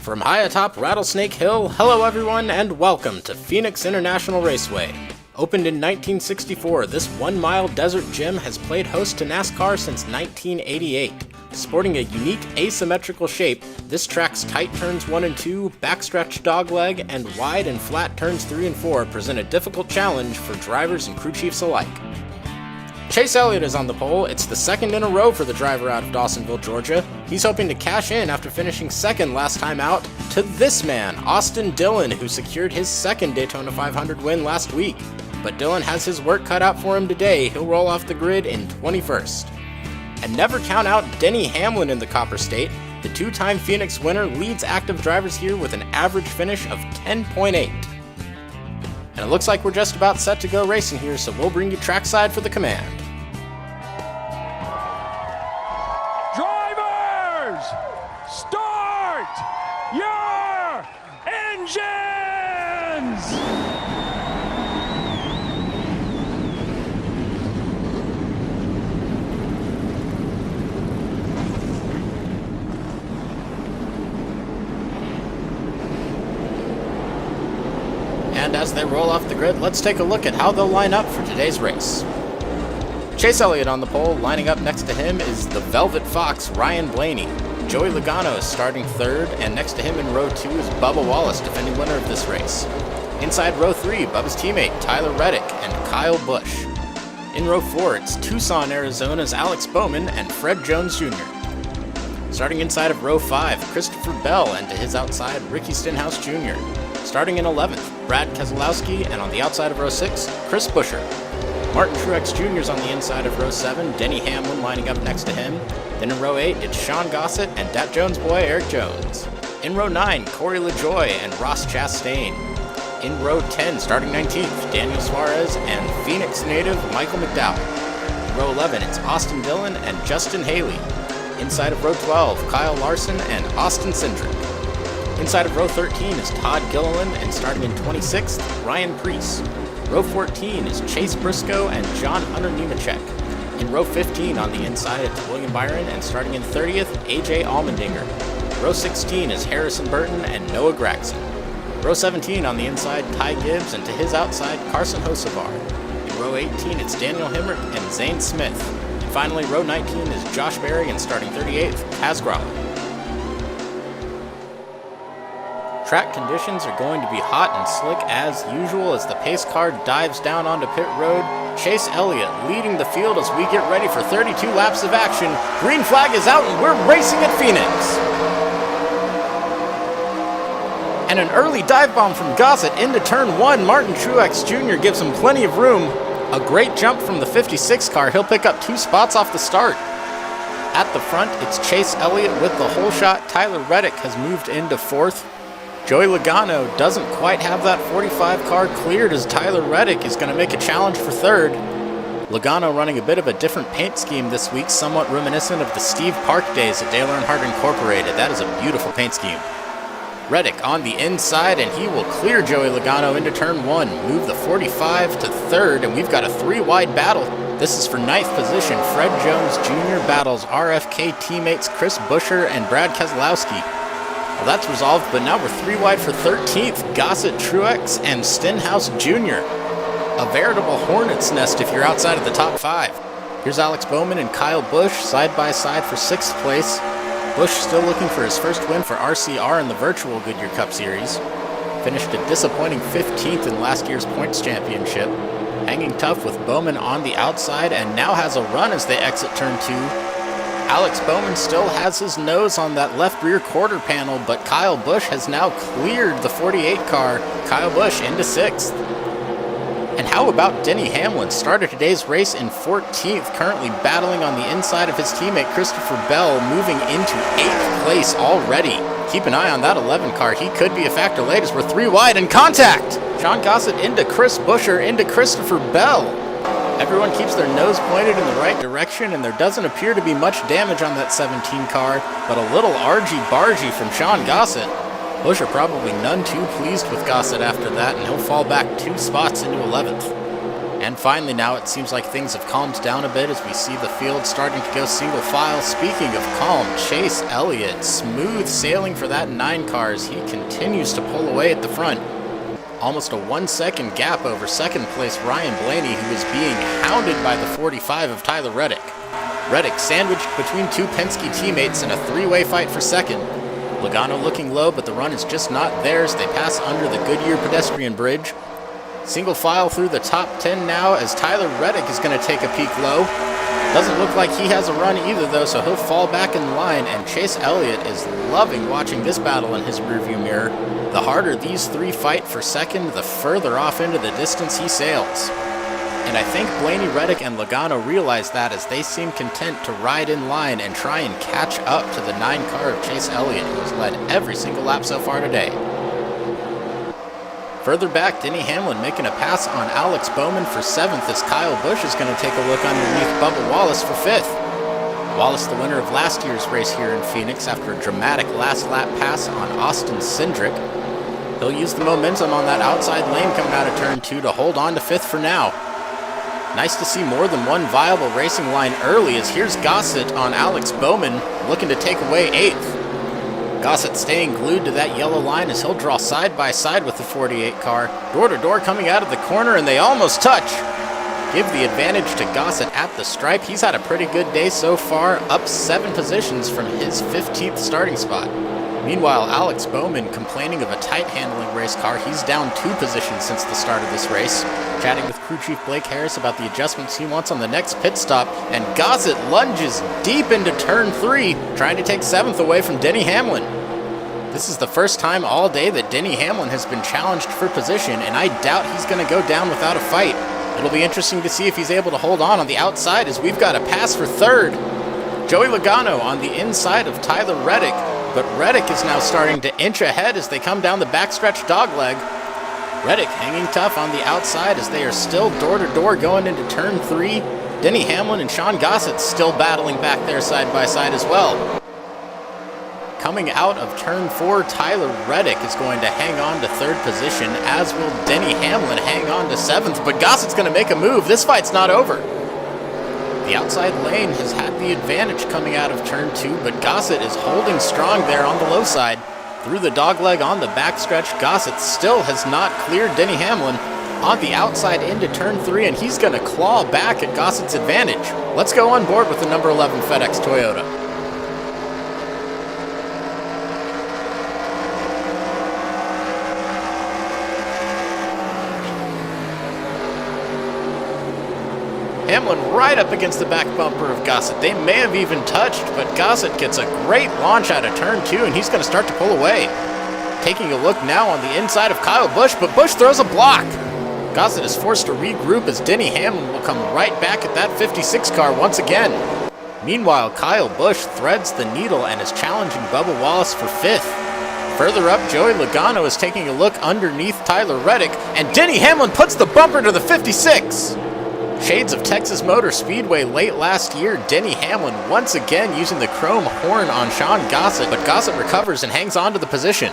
From high atop Rattlesnake Hill, hello everyone and welcome to Phoenix International Raceway. Opened in 1964, this 1-mile desert gym has played host to NASCAR since 1988. Sporting a unique asymmetrical shape, this track's tight turns 1 and 2, backstretch dogleg, and wide and flat turns 3 and 4 present a difficult challenge for drivers and crew chiefs alike. Chase Elliott is on the pole. It's the second in a row for the driver out of Dawsonville, Georgia. He's hoping to cash in after finishing second last time out to this man, Austin Dillon, who secured his second Daytona 500 win last week. But Dillon has his work cut out for him today. He'll roll off the grid in 21st. And never count out Denny Hamlin in the Copper State. The two-time Phoenix winner leads active drivers here with an average finish of 10.8. And it looks like we're just about set to go racing here, so we'll bring you trackside for the command. Drivers, start your engines! And as they roll off the grid, let's take a look at how they'll line up for today's race. Chase Elliott on the pole. Lining up next to him is the Velvet Fox, Ryan Blaney. Joey Logano is starting third, and next to him in row 2 is Bubba Wallace, defending winner of this race. Inside row 3, Bubba's teammate Tyler Reddick and Kyle Busch. In row 4, it's Tucson, Arizona's Alex Bowman and Fred Jones Jr. Starting inside of row 5, Christopher Bell, and to his outside, Ricky Stenhouse Jr. Starting in 11th, Brad Keselowski, and on the outside of row 6, Chris Buescher. Martin Truex Jr. is on the inside of row 7, Denny Hamlin lining up next to him. Then in row 8, it's Sean Gossett and Dat Jones' boy Eric Jones. In row 9, Corey LaJoie and Ross Chastain. In row 10, starting 19th, Daniel Suarez and Phoenix native Michael McDowell. In row 11, it's Austin Dillon and Justin Haley. Inside of row 12, Kyle Larson and Austin Cindric. Inside of row 13 is Todd Gilliland, and starting in 26th, Ryan Preece. Row 14 is Chase Briscoe and John Hunter Nemechek. In row 15 on the inside, it's William Byron, and starting in 30th, AJ Allmendinger. Row 16 is Harrison Burton and Noah Gragson. Row 17 on the inside, Ty Gibbs, and to his outside, Carson Hocevar. In row 18, it's Daniel Hemrick and Zane Smith. And finally, row 19 is Josh Berry, and starting 38th, Kaz Grala. Track conditions are going to be hot and slick as usual as the pace car dives down onto pit road. Chase Elliott leading the field as we get ready for 32 laps of action. Green flag is out and we're racing at Phoenix. And an early dive bomb from Gossett into turn 1. Martin Truex Jr. gives him plenty of room. A great jump from the 56 car. He'll pick up 2 spots off the start. At the front, it's Chase Elliott with the whole shot. Tyler Reddick has moved into 4th. Joey Logano doesn't quite have that 45 car cleared as Tyler Reddick is going to make a challenge for 3rd. Logano running a bit of a different paint scheme this week, somewhat reminiscent of the Steve Park days at Dale Earnhardt Incorporated. That is a beautiful paint scheme. Reddick on the inside, and he will clear Joey Logano into turn 1, move the 45 to 3rd, and we've got a 3-wide battle. This is for 9th position. Fred Jones Jr. battles RFK teammates Chris Buescher and Brad Keselowski. Well, that's resolved, but now we're 3 wide for 13th. Gossett, Truex, and Stenhouse Jr. A veritable hornet's nest if you're outside of the top 5. Here's Alex Bowman and Kyle Busch side by side for 6th place. Busch still looking for his first win for RCR in the virtual Goodyear Cup Series. Finished a disappointing 15th in last year's points championship. Hanging tough with Bowman on the outside and now has a run as they exit turn 2. Alex Bowman still has his nose on that left rear quarter panel, but Kyle Busch has now cleared the 48 car. Kyle Busch into 6th. And how about Denny Hamlin? Started today's race in 14th, currently battling on the inside of his teammate Christopher Bell, moving into 8th place already. Keep an eye on that 11 car. He could be a factor late as we're 3 wide and contact! Sean Gossett into Chris Buescher, into Christopher Bell. Everyone keeps their nose pointed in the right direction, and there doesn't appear to be much damage on that 17 car, but a little argy-bargy from Sean Gossett. Buescher probably none too pleased with Gossett after that, and he'll fall back 2 spots into 11th. And finally now it seems like things have calmed down a bit as we see the field starting to go single file. Speaking of calm, Chase Elliott, smooth sailing for that 9 car as he continues to pull away at the front. Almost a 1-second gap over second place Ryan Blaney, who is being hounded by the 45 of Tyler Reddick. Reddick sandwiched between 2 Penske teammates in a 3-way fight for second. Logano looking low, but the run is just not theirs. They pass under the Goodyear pedestrian bridge. Single file through the top 10 now as Tyler Reddick is going to take a peek low. Doesn't look like he has a run either though, so he'll fall back in line, and Chase Elliott is loving watching this battle in his rearview mirror. The harder these 3 fight for second, the further off into the distance he sails. And I think Blaney, Reddick, and Logano realize that as they seem content to ride in line and try and catch up to the 9 car of Chase Elliott, who has led every single lap so far today. Further back, Denny Hamlin making a pass on Alex Bowman for 7th as Kyle Busch is going to take a look underneath Bubba Wallace for 5th. Wallace, the winner of last year's race here in Phoenix after a dramatic last lap pass on Austin Cindric. He'll use the momentum on that outside lane coming out of turn 2 to hold on to 5th for now. Nice to see more than one viable racing line early as here's Gossett on Alex Bowman looking to take away 8th. Gossett staying glued to that yellow line as he'll draw side by side with the 48 car. Door to door coming out of the corner and they almost touch. Give the advantage to Gossett at the stripe. He's had a pretty good day so far, up 7 positions from his 15th starting spot. Meanwhile, Alex Bowman complaining of a tight handling race car. He's down 2 positions since the start of this race. Chatting with crew chief Blake Harris about the adjustments he wants on the next pit stop, and Gossett lunges deep into turn 3, trying to take 7th away from Denny Hamlin. This is the first time all day that Denny Hamlin has been challenged for position, and I doubt he's going to go down without a fight. It'll be interesting to see if he's able to hold on the outside as we've got a pass for 3rd. Joey Logano on the inside of Tyler Reddick, but Reddick is now starting to inch ahead as they come down the backstretch dogleg. Reddick hanging tough on the outside as they are still door-to-door going into turn 3. Denny Hamlin and Sean Gossett still battling back there side by side as well. Coming out of turn 4, Tyler Reddick is going to hang on to 3rd position, as will Denny Hamlin hang on to 7th, but Gossett's going to make a move. This fight's not over. The outside lane has had the advantage coming out of turn 2, but Gossett is holding strong there on the low side. Through the dogleg on the backstretch, Gossett still has not cleared Denny Hamlin on the outside into turn 3, and he's going to claw back at Gossett's advantage. Let's go on board with the number 11 FedEx Toyota. Hamlin right up against the back bumper of Gossett. They may have even touched, but Gossett gets a great launch out of turn 2, and he's going to start to pull away. Taking a look now on the inside of Kyle Busch, but Busch throws a block. Gossett is forced to regroup as Denny Hamlin will come right back at that 56 car once again. Meanwhile, Kyle Busch threads the needle and is challenging Bubba Wallace for 5th. Further up, Joey Logano is taking a look underneath Tyler Reddick, and Denny Hamlin puts the bumper to the 56. Shades of Texas Motor Speedway late last year, Denny Hamlin once again using the chrome horn on Sean Gossett, but Gossett recovers and hangs on to the position.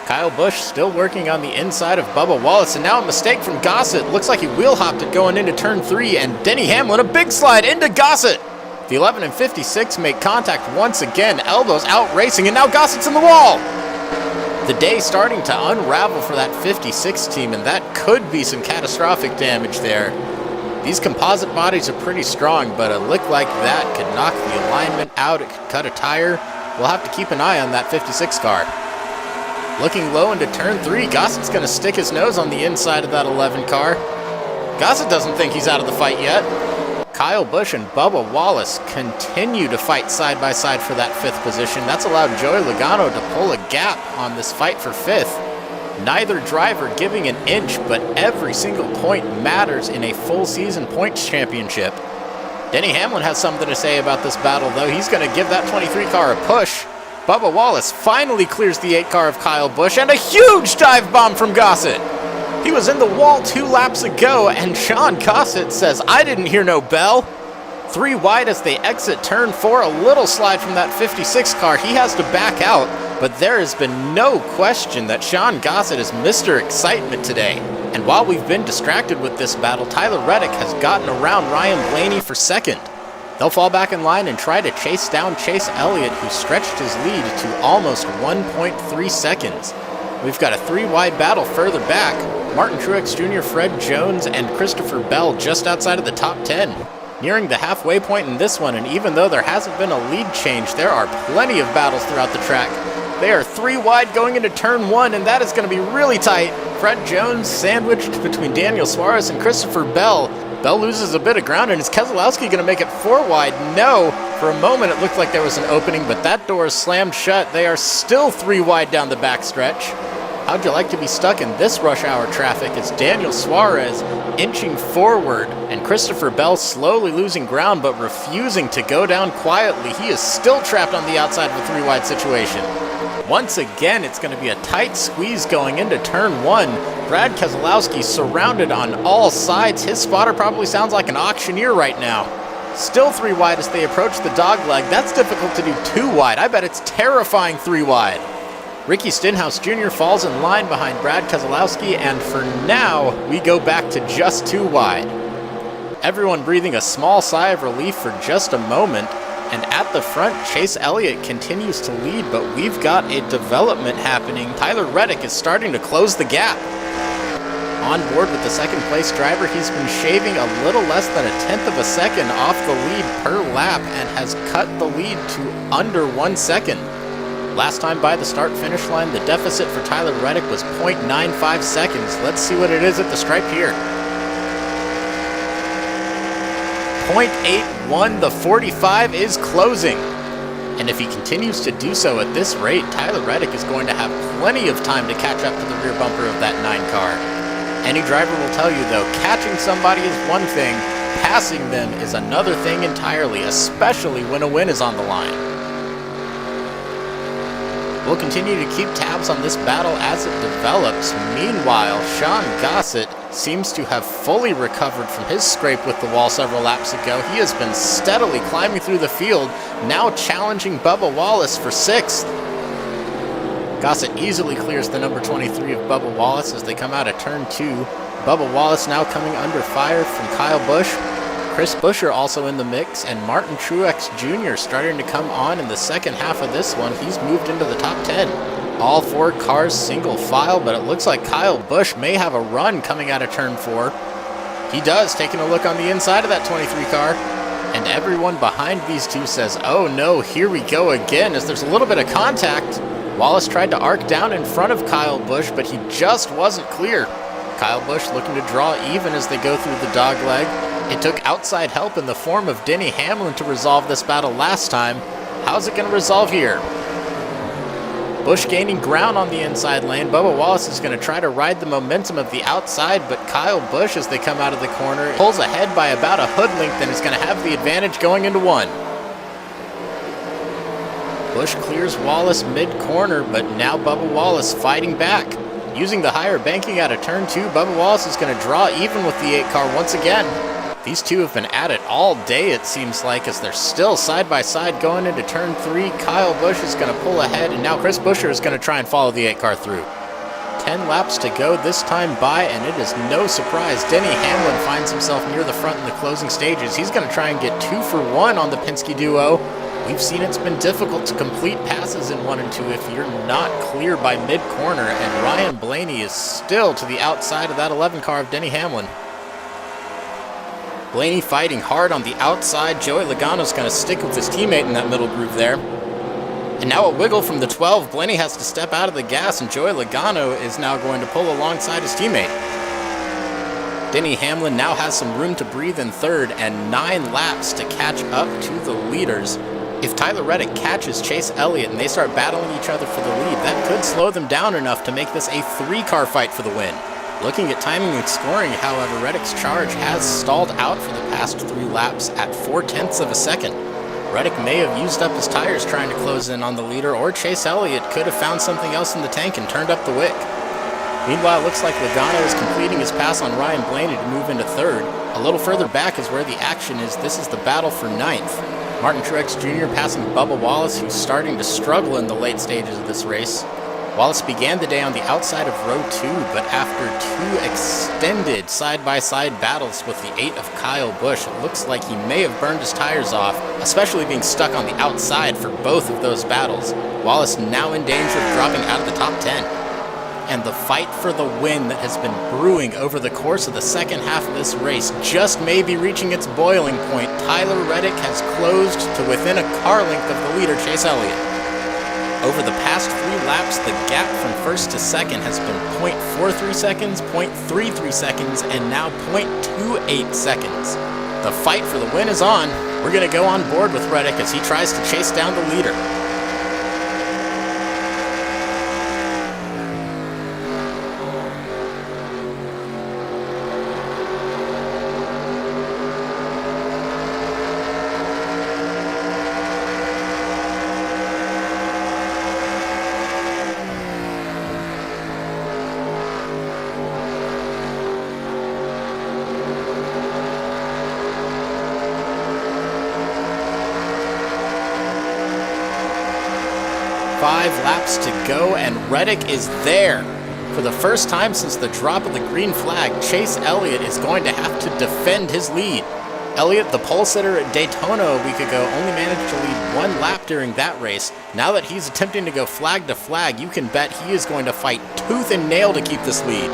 Kyle Busch still working on the inside of Bubba Wallace, and now a mistake from Gossett. Looks like he wheel hopped it going into turn 3, and Denny Hamlin a big slide into Gossett. The 11 and 56 make contact once again, elbows out racing, and now Gossett's in the wall. The day starting to unravel for that 56 team, and that could be some catastrophic damage there. These composite bodies are pretty strong, but a lick like that could knock the alignment out. It could cut a tire. We'll have to keep an eye on that 56 car. Looking low into turn 3, Gossett's going to stick his nose on the inside of that 11 car. Gossett doesn't think he's out of the fight yet. Kyle Busch and Bubba Wallace continue to fight side by side for that 5th position. That's allowed Joey Logano to pull a gap on this fight for 5th. Neither driver giving an inch, but every single point matters in a full season points championship. Denny Hamlin has something to say about this battle, though. He's going to give that 23 car a push. Bubba Wallace finally clears the 8 car of Kyle Busch, and a huge dive bomb from Gossett. He was in the wall 2 laps ago, and Sean Gossett says, "I didn't hear no bell." 3 wide as they exit turn 4. A little slide from that 56 car. He has to back out, but there has been no question that Sean Gossett is Mr. Excitement today. And while we've been distracted with this battle, Tyler Reddick has gotten around Ryan Blaney for second. They'll fall back in line and try to chase down Chase Elliott, who stretched his lead to almost 1.3 seconds. We've got a 3 wide battle further back. Martin Truex Jr., Fred Jones, and Christopher Bell just outside of the top 10. Nearing the halfway point in this one, and even though there hasn't been a lead change, there are plenty of battles throughout the track. They are 3 wide going into turn 1, and that is going to be really tight. Fred Jones sandwiched between Daniel Suarez and Christopher Bell. Bell loses a bit of ground, and is Keselowski going to make it 4 wide? No. For a moment, it looked like there was an opening, but that door is slammed shut. They are still 3 wide down the backstretch. How'd you like to be stuck in this rush hour traffic? It's Daniel Suarez inching forward, and Christopher Bell slowly losing ground, but refusing to go down quietly. He is still trapped on the outside of a 3 wide situation. Once again, it's going to be a tight squeeze going into turn 1. Brad Keselowski surrounded on all sides. His spotter probably sounds like an auctioneer right now. Still 3 wide as they approach the dogleg. That's difficult to do 2 wide. I bet it's terrifying 3 wide. Ricky Stenhouse Jr. falls in line behind Brad Keselowski, and for now, we go back to just 2 wide. Everyone breathing a small sigh of relief for just a moment. And at the front, Chase Elliott continues to lead, but we've got a development happening. Tyler Reddick is starting to close the gap. On board with the second place driver, he's been shaving a little less than 1/10 of a second off the lead per lap and has cut the lead to under 1 second. Last time by the start-finish line, the deficit for Tyler Reddick was 0.95 seconds. Let's see what it is at the stripe here. 0.81, the 45 is closing. And if he continues to do so at this rate, Tyler Reddick is going to have plenty of time to catch up to the rear bumper of that 9 car. Any driver will tell you, though, catching somebody is one thing, passing them is another thing entirely, especially when a win is on the line. We'll continue to keep tabs on this battle as it develops. Meanwhile, Sean Gossett seems to have fully recovered from his scrape with the wall several laps ago. He has been steadily climbing through the field, now challenging Bubba Wallace for 6th. Gossett easily clears the number 23 of Bubba Wallace as they come out of turn 2. Bubba Wallace now coming under fire from Kyle Busch. Chris Buescher also in the mix, and Martin Truex Jr. starting to come on in the second half of this one. He's moved into the top 10. All 4 cars single file, but it looks like Kyle Busch may have a run coming out of turn 4. He does, taking a look on the inside of that 23 car. And everyone behind these two says, oh no, here we go again, as there's a little bit of contact. Wallace tried to arc down in front of Kyle Busch, but he just wasn't clear. Kyle Busch looking to draw even as they go through the dogleg. It took outside help in the form of Denny Hamlin to resolve this battle last time. How's it going to resolve here? Busch gaining ground on the inside lane. Bubba Wallace is going to try to ride the momentum of the outside, but Kyle Busch, as they come out of the corner, pulls ahead by about a hood length and is going to have the advantage going into 1. Busch clears Wallace mid-corner, but now Bubba Wallace fighting back. Using the higher banking out of turn 2, Bubba Wallace is going to draw even with the 8 car once again. These two have been at it all day, it seems like, as they're still side by side going into turn 3. Kyle Busch is going to pull ahead, and now Chris Buescher is going to try and follow the 8 car through. 10 laps to go this time by, and it is no surprise Denny Hamlin finds himself near the front in the closing stages. He's going to try and get 2 for 1 on the Penske duo. We've seen it's been difficult to complete passes in 1 and 2 if you're not clear by mid-corner, and Ryan Blaney is still to the outside of that 11 car of Denny Hamlin. Blaney fighting hard on the outside. Joey Logano's going to stick with his teammate in that middle groove there. And now a wiggle from the 12. Blaney has to step out of the gas, and Joey Logano is now going to pull alongside his teammate. Denny Hamlin now has some room to breathe in 3rd, and 9 laps to catch up to the leaders. If Tyler Reddick catches Chase Elliott and they start battling each other for the lead, that could slow them down enough to make this a 3-car fight for the win. Looking at timing and scoring, however, Reddick's charge has stalled out for the past 3 laps at 0.4 of a second. Reddick may have used up his tires trying to close in on the leader, or Chase Elliott could have found something else in the tank and turned up the wick. Meanwhile, it looks like Logano is completing his pass on Ryan Blaney to move into third. A little further back is where the action is. This is the battle for ninth. Martin Truex Jr. passing Bubba Wallace, who's starting to struggle in the late stages of this race. Wallace began the day on the outside of row 2, but after 2 extended side-by-side battles with the 8 of Kyle Busch, it looks like he may have burned his tires off, especially being stuck on the outside for both of those battles. Wallace now in danger of dropping out of the top 10. And the fight for the win that has been brewing over the course of the second half of this race just may be reaching its boiling point. Tyler Reddick has closed to within a car length of the leader, Chase Elliott. Over the past 3 laps, the gap from first to second has been 0.43 seconds, 0.33 seconds, and now 0.28 seconds. The fight for the win is on. We're going to go on board with Reddick as he tries to chase down the leader. Five laps to go, and Reddick is there. For the first time since the drop of the green flag, Chase Elliott is going to have to defend his lead. Elliott, the pole sitter at Daytona a week ago, only managed to lead 1 lap during that race. Now that he's attempting to go flag to flag, you can bet he is going to fight tooth and nail to keep this lead.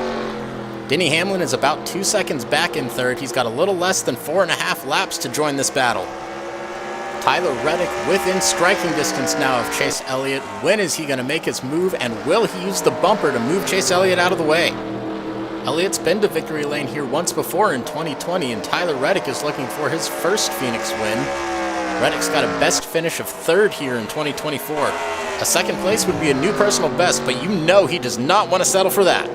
Denny Hamlin is about 2 seconds back in third. He's got a little less than 4.5 laps to join this battle. Tyler Reddick within striking distance now of Chase Elliott. When is he going to make his move, and will he use the bumper to move Chase Elliott out of the way? Elliott's been to victory lane here once before in 2020, and Tyler Reddick is looking for his first Phoenix win. Reddick's got a best finish of third here in 2024. A second place would be a new personal best, but you know he does not want to settle for that.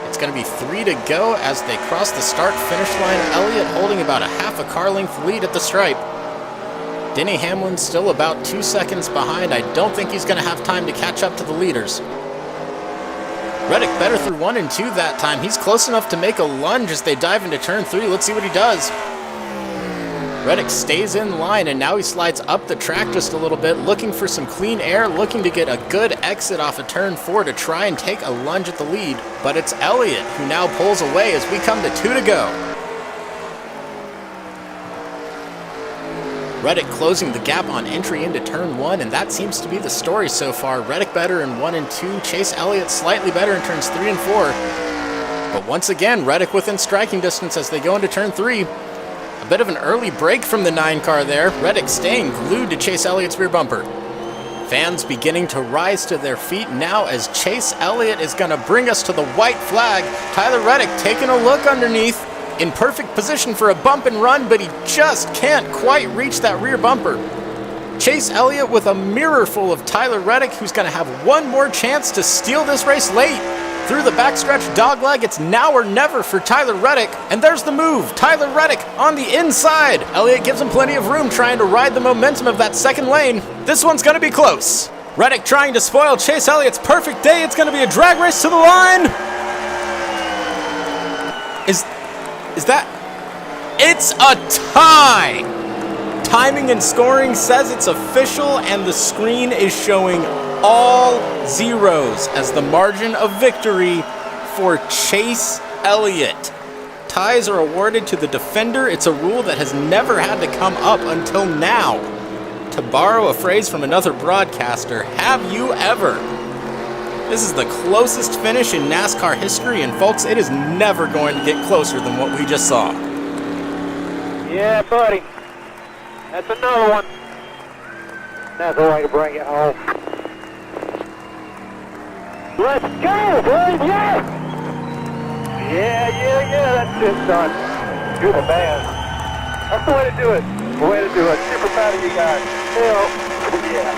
It's going to be 3 to go as they cross the start-finish line. Elliott holding about a half a car length lead at the stripe. Denny Hamlin still about 2 seconds behind. I don't think he's going to have time to catch up to the leaders. Reddick better through 1 and 2 that time. He's close enough to make a lunge as they dive into turn 3. Let's see what he does. Reddick stays in line, and now he slides up the track just a little bit, looking for some clean air, looking to get a good exit off of turn 4 to try and take a lunge at the lead. But it's Elliott who now pulls away as we come to 2 to go. Reddick closing the gap on entry into turn 1, and that seems to be the story so far. Reddick better in 1 and 2, Chase Elliott slightly better in turns 3 and 4. But once again, Reddick within striking distance as they go into turn 3. A bit of an early break from the 9 car there. Reddick staying glued to Chase Elliott's rear bumper. Fans beginning to rise to their feet now as Chase Elliott is going to bring us to the white flag. Tyler Reddick taking a look underneath, in perfect position for a bump and run, but he just can't quite reach that rear bumper. Chase Elliott with a mirror full of Tyler Reddick, who's going to have one more chance to steal this race late. Through the backstretch dogleg, it's now or never for Tyler Reddick, and there's the move. Tyler Reddick on the inside. Elliott gives him plenty of room trying to ride the momentum of that second lane. This one's going to be close. Reddick trying to spoil Chase Elliott's perfect day. It's going to be a drag race to the line. Is that? It's a tie. Timing and scoring says it's official, and the screen is showing all zeros as the margin of victory for Chase Elliott. Ties are awarded to the defender. It's a rule that has never had to come up until now. To borrow a phrase from another broadcaster, have you ever? This is the closest finish in NASCAR history, and folks, it is never going to get closer than what we just saw. Yeah, buddy. That's another one. That's the way to bring it home. Let's go, boys! Yes! Yeah, that's it, son. You're the man. That's the way to do it. The way to do it. Super proud of you guys. Hell yeah.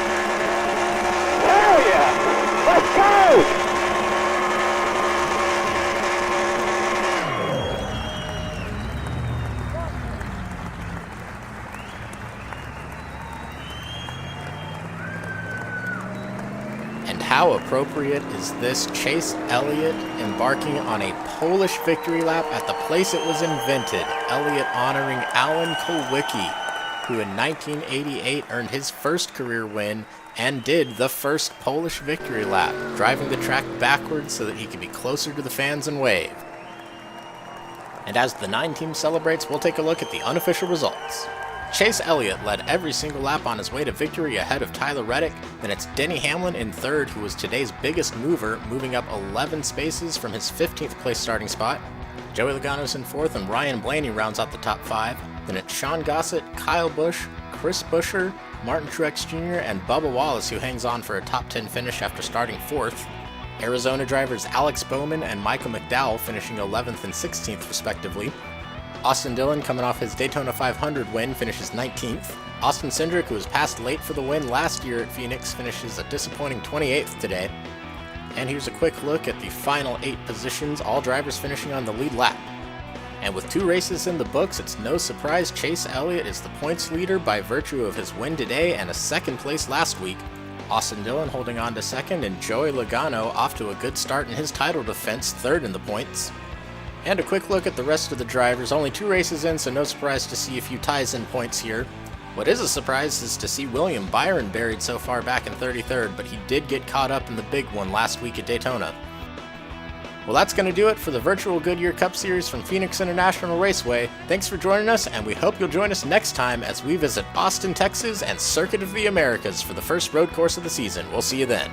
Hell yeah! Let's go! how appropriate is this? Chase Elliott embarking on a Polish victory lap at the place it was invented. Elliott honoring Alan Kulwicki, who in 1988 earned his first career win and did the first Polish victory lap, driving the track backwards so that he could be closer to the fans and wave. And as the 9 team celebrates, we'll take a look at the unofficial results. Chase Elliott led every single lap on his way to victory ahead of Tyler Reddick. Then it's Denny Hamlin in third, who was today's biggest mover, moving up 11 spaces from his 15th place starting spot. Joey Logano's in fourth, and Ryan Blaney rounds out the top 5. Then it's Sean Gossett, Kyle Busch, Chris Buescher, Martin Truex Jr., and Bubba Wallace, who hangs on for a top 10 finish after starting 4th. Arizona drivers Alex Bowman and Michael McDowell finishing 11th and 16th respectively. Austin Dillon, coming off his Daytona 500 win, finishes 19th. Austin Cindric, who was passed late for the win last year at Phoenix, finishes a disappointing 28th today. And here's a quick look at the final 8 positions, all drivers finishing on the lead lap. And with 2 races in the books, it's no surprise Chase Elliott is the points leader by virtue of his win today and a 2nd place last week. Austin Dillon holding on to 2nd, and Joey Logano off to a good start in his title defense, 3rd in the points. And a quick look at the rest of the drivers, only 2 races in, so no surprise to see a few ties in points here. What is a surprise is to see William Byron buried so far back in 33rd, but he did get caught up in the big one last week at Daytona. Well, that's going to do it for the virtual Goodyear Cup Series from Phoenix International Raceway. Thanks for joining us, and we hope you'll join us next time as we visit Austin, Texas and Circuit of the Americas for the first road course of the season. We'll see you then.